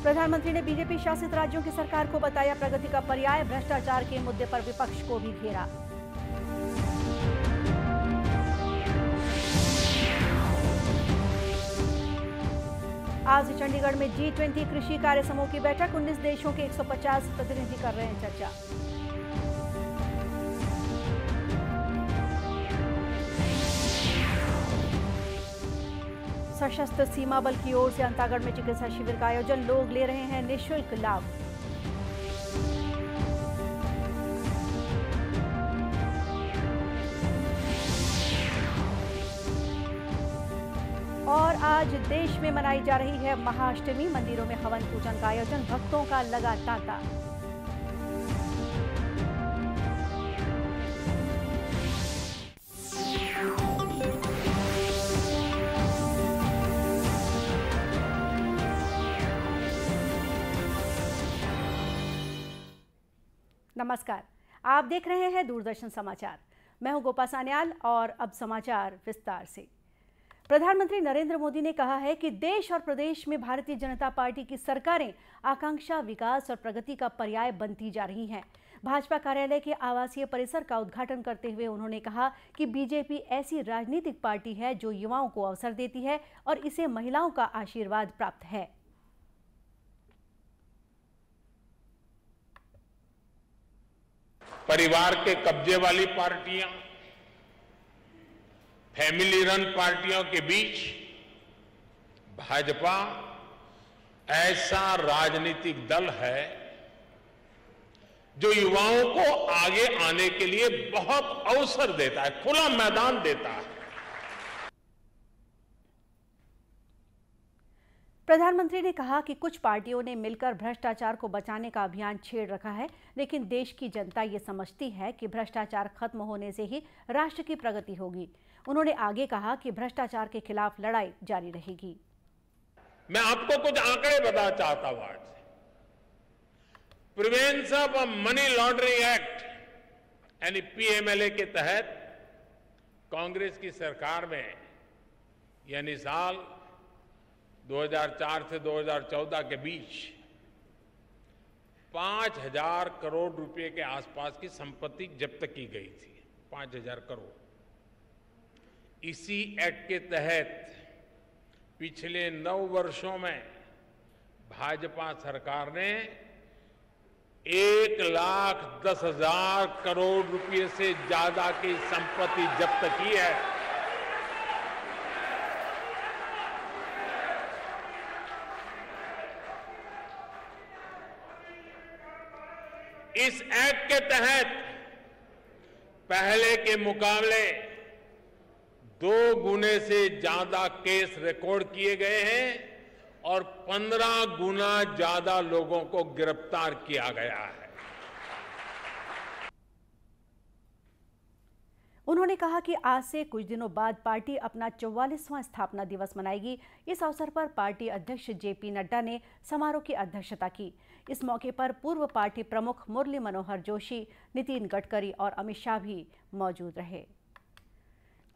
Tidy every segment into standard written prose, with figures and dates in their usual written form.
प्रधानमंत्री ने बीजेपी शासित राज्यों की सरकार को बताया प्रगति का पर्याय। भ्रष्टाचार के मुद्दे पर विपक्ष को भी घेरा। आज चंडीगढ़ में G20 कृषि कार्य समूह की बैठक। 19 देशों के 150 प्रतिनिधि कर रहे हैं चर्चा। सशस्त्र सीमा बल की ओर से अंतागढ़ में चिकित्सा शिविर का आयोजन। लोग ले रहे हैं निःशुल्क लाभ। और आज देश में मनाई जा रही है महाअष्टमी। मंदिरों में हवन पूजन का आयोजन। भक्तों का लगा तांता। नमस्कार, आप देख रहे हैं दूरदर्शन समाचार। मैं हूं गोपा सान्याल और अब समाचार विस्तार से। प्रधानमंत्री नरेंद्र मोदी ने कहा है कि देश और प्रदेश में भारतीय जनता पार्टी की सरकारें आकांक्षा, विकास और प्रगति का पर्याय बनती जा रही हैं। भाजपा कार्यालय के आवासीय परिसर का उद्घाटन करते हुए उन्होंने कहा कि बीजेपी ऐसी राजनीतिक पार्टी है जो युवाओं को अवसर देती है और इसे महिलाओं का आशीर्वाद प्राप्त है। परिवार के कब्जे वाली पार्टियां, फैमिली रन पार्टियों के बीच भाजपा ऐसा राजनीतिक दल है जो युवाओं को आगे आने के लिए बहुत अवसर देता है, खुला मैदान देता है। प्रधानमंत्री ने कहा कि कुछ पार्टियों ने मिलकर भ्रष्टाचार को बचाने का अभियान छेड़ रखा है, लेकिन देश की जनता ये समझती है कि भ्रष्टाचार खत्म होने से ही राष्ट्र की प्रगति होगी। उन्होंने आगे कहा कि भ्रष्टाचार के खिलाफ लड़ाई जारी रहेगी। मैं आपको कुछ आंकड़े बताना चाहता हूं। आज prevention of money laundering act यानी पीएमएलए के तहत कांग्रेस की सरकार में यानी साल 2004 से 2014 के बीच 5,000 करोड़ रुपए के आसपास की संपत्ति जब्त की गई थी। 5,000 करोड़। इसी एक्ट के तहत पिछले 9 वर्षों में भाजपा सरकार ने 1,10,000 करोड़ रुपए से ज्यादा की संपत्ति जब्त की है। इस एक्ट के तहत पहले के मुकाबले 2 गुने से ज्यादा केस रिकॉर्ड किए गए हैं और 15 गुना ज्यादा लोगों को गिरफ्तार किया गया है। उन्होंने कहा कि आज से कुछ दिनों बाद पार्टी अपना 44वां स्थापना दिवस मनाएगी। इस अवसर पर पार्टी अध्यक्ष जेपी नड्डा ने समारोह की अध्यक्षता की। इस मौके पर पूर्व पार्टी प्रमुख मुरली मनोहर जोशी, नितिन गडकरी और अमित शाह भी मौजूद रहे।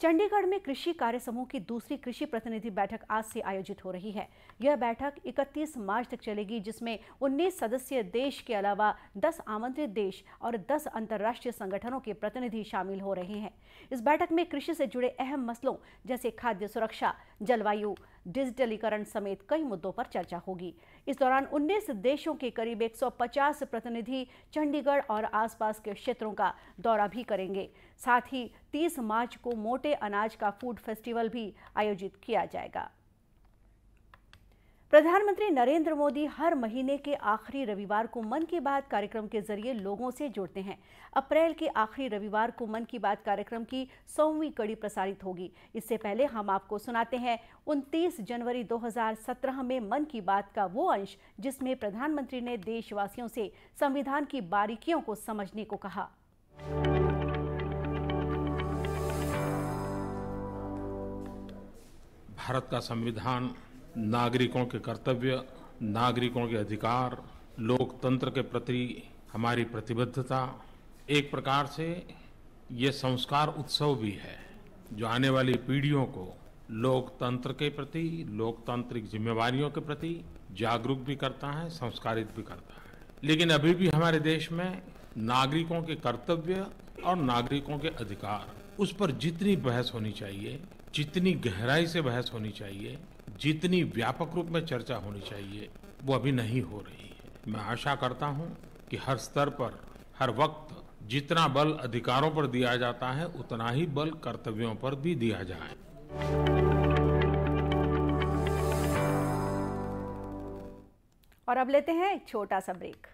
चंडीगढ़ में कृषि कार्य समूह की दूसरी कृषि प्रतिनिधि बैठक आज से आयोजित हो रही है। यह बैठक 31 मार्च तक चलेगी, जिसमें 19 सदस्यीय देश के अलावा 10 आमंत्रित देश और 10 अंतर्राष्ट्रीय संगठनों के प्रतिनिधि शामिल हो रहे हैं। इस बैठक में कृषि से जुड़े अहम मसलों जैसे खाद्य सुरक्षा, जलवायु, डिजिटलीकरण समेत कई मुद्दों पर चर्चा होगी। इस दौरान 19 देशों के करीब 150 प्रतिनिधि चंडीगढ़ और आसपास के क्षेत्रों का दौरा भी करेंगे। साथ ही 30 मार्च को मोटे अनाज का फूड फेस्टिवल भी आयोजित किया जाएगा। प्रधानमंत्री नरेंद्र मोदी हर महीने के आखिरी रविवार को मन की बात कार्यक्रम के जरिए लोगों से जुड़ते हैं। अप्रैल के आखिरी रविवार को मन की बात कार्यक्रम की 100वीं कड़ी प्रसारित होगी। इससे पहले हम आपको सुनाते हैं 29 जनवरी 2017 में मन की बात का वो अंश जिसमें प्रधानमंत्री ने देशवासियों से संविधान की बारीकियों को समझने को कहा। भारत का संविधान नागरिकों के कर्तव्य, नागरिकों के अधिकार, लोकतंत्र के प्रति हमारी प्रतिबद्धता, एक प्रकार से ये संस्कार उत्सव भी है जो आने वाली पीढ़ियों को लोकतंत्र के प्रति, लोकतांत्रिक जिम्मेवारियों के प्रति जागरूक भी करता है, संस्कारित भी करता है। लेकिन अभी भी हमारे देश में नागरिकों के कर्तव्य और नागरिकों के अधिकार, उस पर जितनी बहस होनी चाहिए, जितनी गहराई से बहस होनी चाहिए, जितनी व्यापक रूप में चर्चा होनी चाहिए, वो अभी नहीं हो रही है। मैं आशा करता हूं कि हर स्तर पर, हर वक्त जितना बल अधिकारों पर दिया जाता है, उतना ही बल कर्तव्यों पर भी दिया जाए। और अब लेते हैं एक छोटा सा ब्रेक।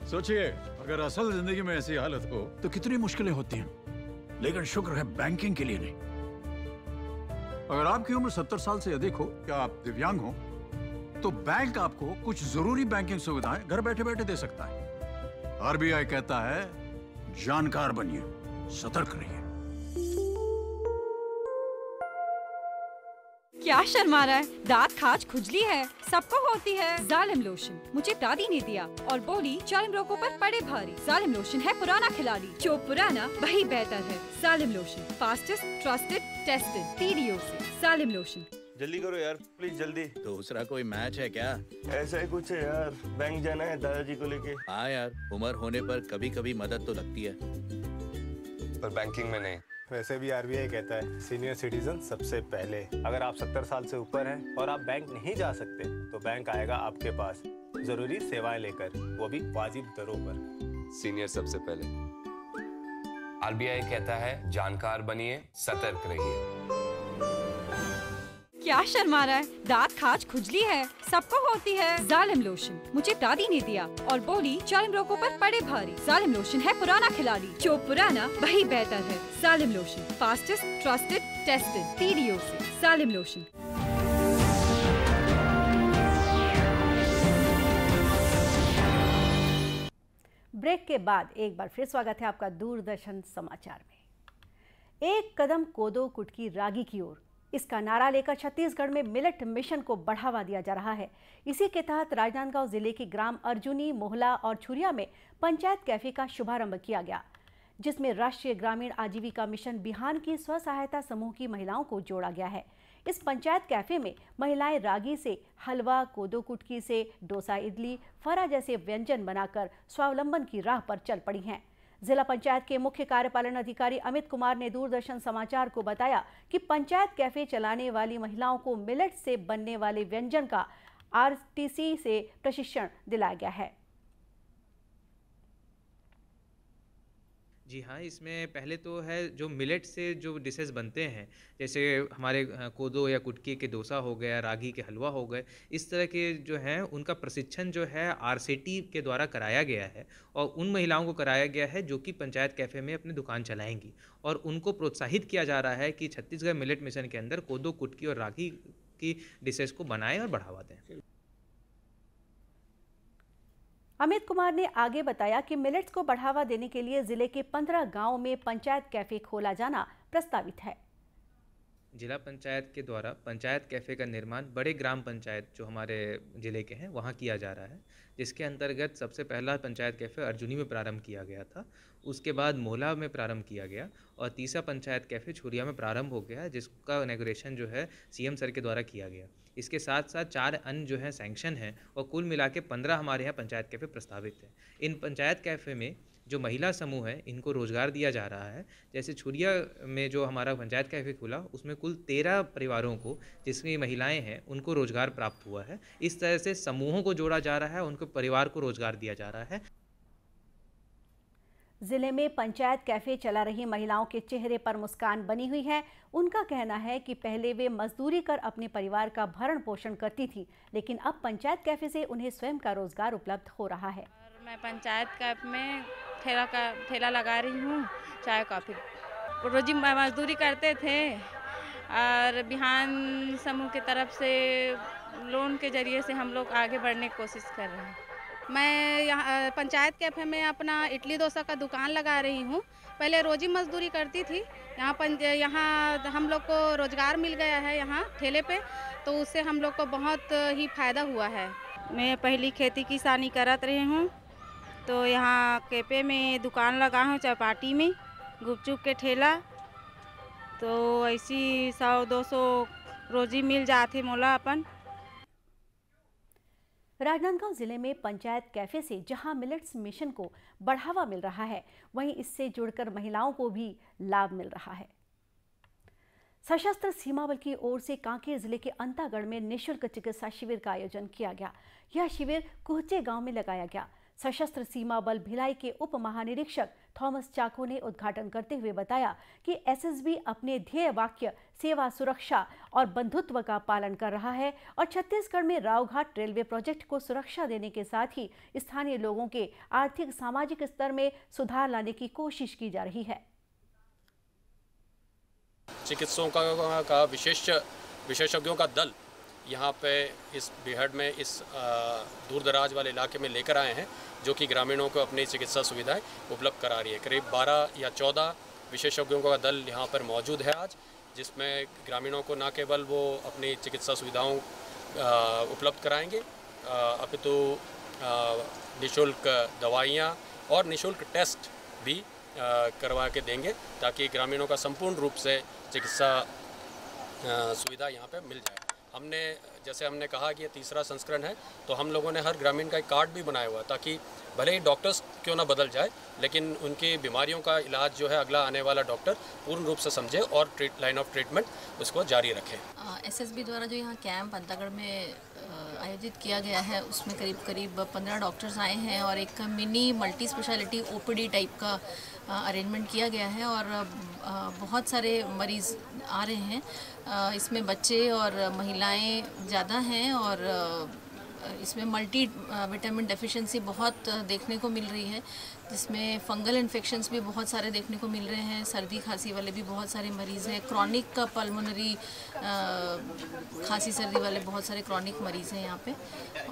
सोचिए, अगर असल जिंदगी में ऐसी हालत हो तो कितनी मुश्किलें होती हैं, लेकिन शुक्र है बैंकिंग के लिए नहीं। अगर आपकी उम्र 70 साल से अधिक हो या आप दिव्यांग हो, तो बैंक आपको कुछ जरूरी बैंकिंग सुविधाएं घर बैठे बैठे दे सकता है। आरबीआई कहता है, जानकार बनिए, सतर्क रहिए। क्या शर्मा रहा है? दांत खाज खुजली है, सबको होती है। जालिम लोशन मुझे दादी ने दिया और बोली जालिम रोगों पर पड़े भारी। जालिम लोशन है पुराना खिलाड़ी, जो पुराना वही बेहतर है। जालिम lotion, fastest, trusted, tested, PDO से। जालिम लोशन। जल्दी करो यार, प्लीज जल्दी। दूसरा कोई मैच है क्या? ऐसा ही कुछ है यार, बैंक जाना है दादाजी को लेके। हाँ यार, उम्र होने पर कभी कभी मदद तो लगती है, पर बैंकिंग में नहीं। वैसे भी आरबीआई कहता है सीनियर सिटीजन सबसे पहले। अगर आप 70 साल से ऊपर हैं और आप बैंक नहीं जा सकते, तो बैंक आएगा आपके पास जरूरी सेवाएं लेकर, वो भी वाजिब दरों पर। सीनियर सबसे पहले। आरबीआई कहता है, जानकार बनिए, सतर्क रहिए। क्या शर्मा रहा है? दांत खाज खुजली है, सबको होती है। जालिम लोशन मुझे दादी ने दिया और बोली जालिम रोगों पर पड़े भारी। जालिम लोशन है पुराना खिलाड़ी, जो पुराना वही बेहतर है। जालिम lotion, fastest, trusted, tested, PDO से। जालिम लोशन। ब्रेक के बाद एक बार फिर स्वागत है आपका दूरदर्शन समाचार में। एक कदम कोदो कुटकी रागी की ओर, इसका नारा लेकर छत्तीसगढ़ में मिलेट मिशन को बढ़ावा दिया जा रहा है। इसी के तहत राजनांदगांव जिले के ग्राम अर्जुनी, मोहला और छुरिया में पंचायत कैफे का शुभारंभ किया गया, जिसमें राष्ट्रीय ग्रामीण आजीविका मिशन बिहान की स्व सहायता समूह की महिलाओं को जोड़ा गया है। इस पंचायत कैफे में महिलाएं रागी से हलवा, कोदो कुटकी से डोसा, इडली, फरा जैसे व्यंजन बनाकर स्वावलंबन की राह पर चल पड़ी हैं। जिला पंचायत के मुख्य कार्यपालन अधिकारी अमित कुमार ने दूरदर्शन समाचार को बताया कि पंचायत कैफे चलाने वाली महिलाओं को मिलेट से बनने वाले व्यंजन का आरटीसी से प्रशिक्षण दिलाया गया है। जी हाँ, इसमें पहले तो है जो मिलेट से जो डिशेस बनते हैं, जैसे हमारे कोदो या कुटकी के डोसा हो गया, रागी के हलवा हो गए, इस तरह के जो हैं उनका प्रशिक्षण जो है आरसीटी के द्वारा कराया गया है और उन महिलाओं को कराया गया है जो कि पंचायत कैफ़े में अपनी दुकान चलाएंगी, और उनको प्रोत्साहित किया जा रहा है कि छत्तीसगढ़ मिलेट मिशन के अंदर कोदो, कुटकी और रागी की डिशेस को बनाएं और बढ़ावा दें। अमित कुमार ने आगे बताया कि मिलेट्स को बढ़ावा देने के लिए जिले के 15 गांवों में पंचायत कैफे खोला जाना प्रस्तावित है। जिला पंचायत के द्वारा पंचायत कैफ़े का निर्माण बड़े ग्राम पंचायत जो हमारे ज़िले के हैं वहाँ किया जा रहा है, जिसके अंतर्गत सबसे पहला पंचायत कैफ़े अर्जुनी में प्रारंभ किया गया था, उसके बाद मोहला में प्रारंभ किया गया और तीसरा पंचायत कैफ़े छुरिया में प्रारंभ हो गया, जिसका इनॉग्रेशन जो है सीएम सर के द्वारा किया गया। इसके साथ साथ 4 अन्य जो है सैंक्शन हैं और कुल मिला के 15 हमारे यहाँ पंचायत कैफ़े प्रस्तावित हैं। इन पंचायत कैफ़े में जो महिला समूह है इनको रोज़गार दिया जा रहा है। जैसे छुरिया में जो हमारा पंचायत कैफ़े खुला उसमें कुल 13 परिवारों को, जिसमें महिलाएं हैं, उनको रोज़गार प्राप्त हुआ है। इस तरह से समूहों को जोड़ा जा रहा है, उनको परिवार को रोज़गार दिया जा रहा है। जिले में पंचायत कैफे चला रही महिलाओं के चेहरे पर मुस्कान बनी हुई है। उनका कहना है कि पहले वे मजदूरी कर अपने परिवार का भरण पोषण करती थी, लेकिन अब पंचायत कैफे से उन्हें स्वयं का रोजगार उपलब्ध हो रहा है। मैं पंचायत कैफे में ठेला लगा रही हूँ, चाय कॉफ़ी। रोजी मजदूरी करते थे और बिहान समूह की तरफ से लोन के जरिए से हम लोग आगे बढ़ने की कोशिश कर रहे हैं। मैं यहाँ पंचायत कैफे में अपना इडली डोसा का दुकान लगा रही हूँ। पहले रोजी मजदूरी करती थी। यहाँ हम लोग को रोजगार मिल गया है यहाँ ठेले पे, तो उससे हम लोग को बहुत ही फायदा हुआ है। मैं पहली खेती किसानी करत रही हूँ, तो यहाँ कैफे में दुकान लगा हूँ, चौपाटी में गुपचुप के ठेला। तो ऐसी 100-200 रोजी मिल जाती मोला अपन। राजनांदगांव जिले में पंचायत कैफे से जहां मिलेट्स मिशन को बढ़ावा मिल रहा है, वहीं इससे जुड़कर महिलाओं को भी लाभ मिल रहा है। सशस्त्र सीमा बल की ओर से कांकेर जिले के अंतागढ़ में निःशुल्क चिकित्सा शिविर का आयोजन किया गया। यह शिविर कुहचे गांव में लगाया गया। सशस्त्र सीमा बल भिलाई के उप महानिरीक्षक थॉमस चाको ने उद्घाटन करते हुए बताया कि एसएसबी अपने ध्येय वाक्य सेवा, सुरक्षा और बंधुत्व का पालन कर रहा है और छत्तीसगढ़ में रावघाट रेलवे प्रोजेक्ट को सुरक्षा देने के साथ ही स्थानीय लोगों के आर्थिक सामाजिक स्तर में सुधार लाने की कोशिश की जा रही है। चिकित्सकों का विशेषज्ञों का दल यहाँ पे इस बेहद में इस दूर दराज वाले इलाके में लेकर आए हैं, जो कि ग्रामीणों को अपनी चिकित्सा सुविधाएं उपलब्ध करा रही है। करीब 12 या 14 विशेषज्ञों का दल यहाँ पर मौजूद है आज, जिसमें ग्रामीणों को न केवल वो अपनी चिकित्सा सुविधाओं उपलब्ध कराएंगे, अपितु निःशुल्क दवाइयाँ और निःशुल्क टेस्ट भी करवा के देंगे, ताकि ग्रामीणों का संपूर्ण रूप से चिकित्सा सुविधा यहाँ पे मिल जाए। जैसे हमने कहा कि ये तीसरा संस्करण है, तो हम लोगों ने हर ग्रामीण का एक कार्ड भी बनाया हुआ, ताकि भले ही डॉक्टर्स क्यों ना बदल जाए, लेकिन उनकी बीमारियों का इलाज जो है अगला आने वाला डॉक्टर पूर्ण रूप से समझे और लाइन ऑफ ट्रीटमेंट उसको जारी रखें। एसएसबी द्वारा जो यहाँ कैंप अंतागढ़ में आयोजित किया गया है, उसमें करीब 15 डॉक्टर्स आए हैं और एक mini multi speciality OPD type का अरेंजमेंट किया गया है और बहुत सारे मरीज़ आ रहे हैं। इसमें बच्चे और महिलाएं ज़्यादा हैं और इसमें मल्टी विटामिन डेफिशिएंसी बहुत देखने को मिल रही है, जिसमें फंगल इन्फेक्शंस भी बहुत सारे देखने को मिल रहे हैं। सर्दी खांसी वाले भी बहुत सारे मरीज़ हैं। क्रॉनिक पल्मोनरी खांसी सर्दी वाले बहुत सारे क्रॉनिक मरीज़ हैं यहाँ पे,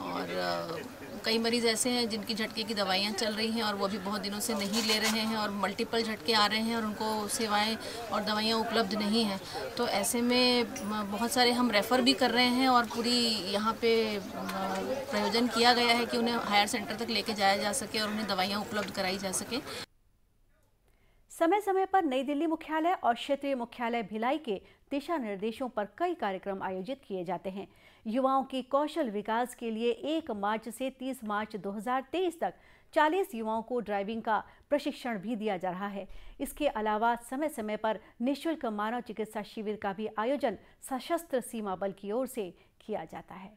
और कई मरीज़ ऐसे हैं जिनकी झटके की दवाइयाँ चल रही हैं और वो भी बहुत दिनों से नहीं ले रहे हैं, और मल्टीपल झटके आ रहे हैं और उनको सेवाएं और दवाइयाँ उपलब्ध नहीं हैं। तो ऐसे में बहुत सारे हम रेफ़र भी कर रहे हैं और पूरी यहाँ पे प्रयोजन किया गया है कि उन्हें हायर सेंटर तक लेके जाया जा सके और उन्हें दवाइयाँ उपलब्ध कराई जा सके। समय समय पर नई दिल्ली मुख्यालय और क्षेत्रीय मुख्यालय भिलाई के दिशा निर्देशों पर कई कार्यक्रम आयोजित किए जाते हैं। युवाओं की कौशल विकास के लिए 1 मार्च से 30 मार्च 2023 तक 40 युवाओं को ड्राइविंग का प्रशिक्षण भी दिया जा रहा है। इसके अलावा समय समय पर निःशुल्क मानव चिकित्सा शिविर का भी आयोजन सशस्त्र सीमा बल की ओर से किया जाता है।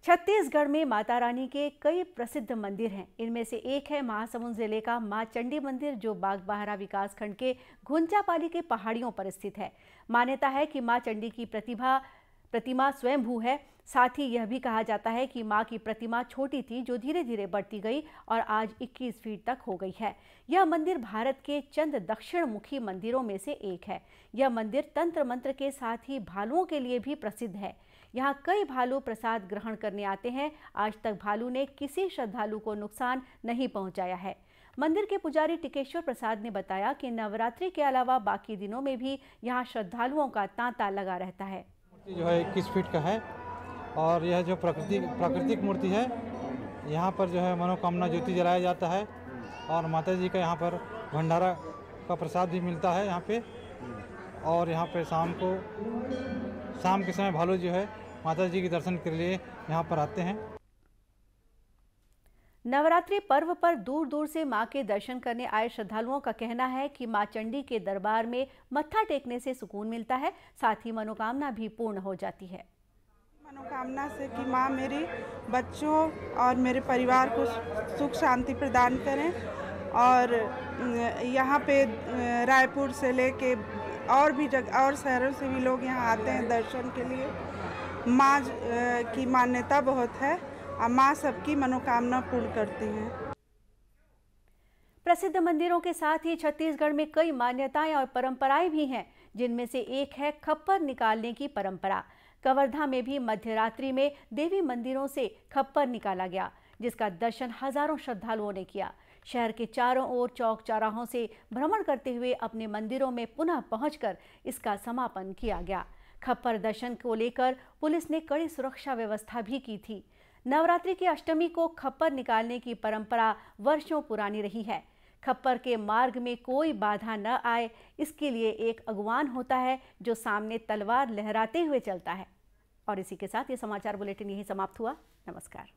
छत्तीसगढ़ में माता रानी के कई प्रसिद्ध मंदिर हैं। इनमें से एक है महासमुंद जिले का मां चंडी मंदिर, जो बागबाहरा विकासखंड के घुंचापाली के पहाड़ियों पर स्थित है। मान्यता है कि मां चंडी की प्रतिमा स्वयंभू है। साथ ही यह भी कहा जाता है कि मां की प्रतिमा छोटी थी, जो धीरे धीरे बढ़ती गई और आज 21 फीट तक हो गई है। यह मंदिर भारत के चंद दक्षिण मुखी मंदिरों में से एक है। यह मंदिर तंत्र मंत्र के साथ ही भालुओं के लिए भी प्रसिद्ध है। यहाँ कई भालू प्रसाद ग्रहण करने आते हैं। आज तक भालू ने किसी श्रद्धालु को नुकसान नहीं पहुंचाया है। मंदिर के पुजारी टिकेश्वर प्रसाद ने बताया कि नवरात्रि के अलावा बाकी दिनों में भी यहाँ श्रद्धालुओं का तांता लगा रहता है। जो है 21 फीट का है और यह जो प्राकृतिक मूर्ति है, यहाँ पर जो है मनोकामना ज्योति जलाया जाता है और माता जी का यहाँ पर भंडारा का प्रसाद भी मिलता है यहाँ पे। और यहाँ पे शाम के समय भालू जो है माता जी के दर्शन के लिए यहाँ पर आते हैं। नवरात्रि पर्व पर दूर दूर से मां के दर्शन करने आए श्रद्धालुओं का कहना है कि मां चंडी के दरबार में मत्था टेकने से सुकून मिलता है, साथ ही मनोकामना भी पूर्ण हो जाती है। मनोकामना से कि मां मेरी बच्चों और मेरे परिवार को सुख शांति प्रदान करें, और यहाँ पे रायपुर से लेके और भी जगह और शहरों से भी लोग यहाँ आते हैं दर्शन के लिए। माँ की मान्यता बहुत है और माँ सबकी मनोकामना पूर्ण करती हैं। प्रसिद्ध मंदिरों के साथ ही छत्तीसगढ़ में कई मान्यताएं और परंपराएं भी हैं, जिनमें से एक है खप्पर निकालने की परंपरा। कवर्धा में भी मध्यरात्रि में देवी मंदिरों से खप्पर निकाला गया। जिसका दर्शन हजारों श्रद्धालुओं ने किया। शहर के चारों ओर चौक चौराहों से भ्रमण करते हुए अपने मंदिरों में पुनः पहुंचकर इसका समापन किया गया। खप्पर दर्शन को लेकर पुलिस ने कड़ी सुरक्षा व्यवस्था भी की थी। नवरात्रि की अष्टमी को खप्पर निकालने की परंपरा वर्षों पुरानी रही है। खप्पर के मार्ग में कोई बाधा न आए, इसके लिए एक अगवान होता है जो सामने तलवार लहराते हुए चलता है। और इसी के साथ ये समाचार बुलेटिन यहीं समाप्त हुआ। नमस्कार।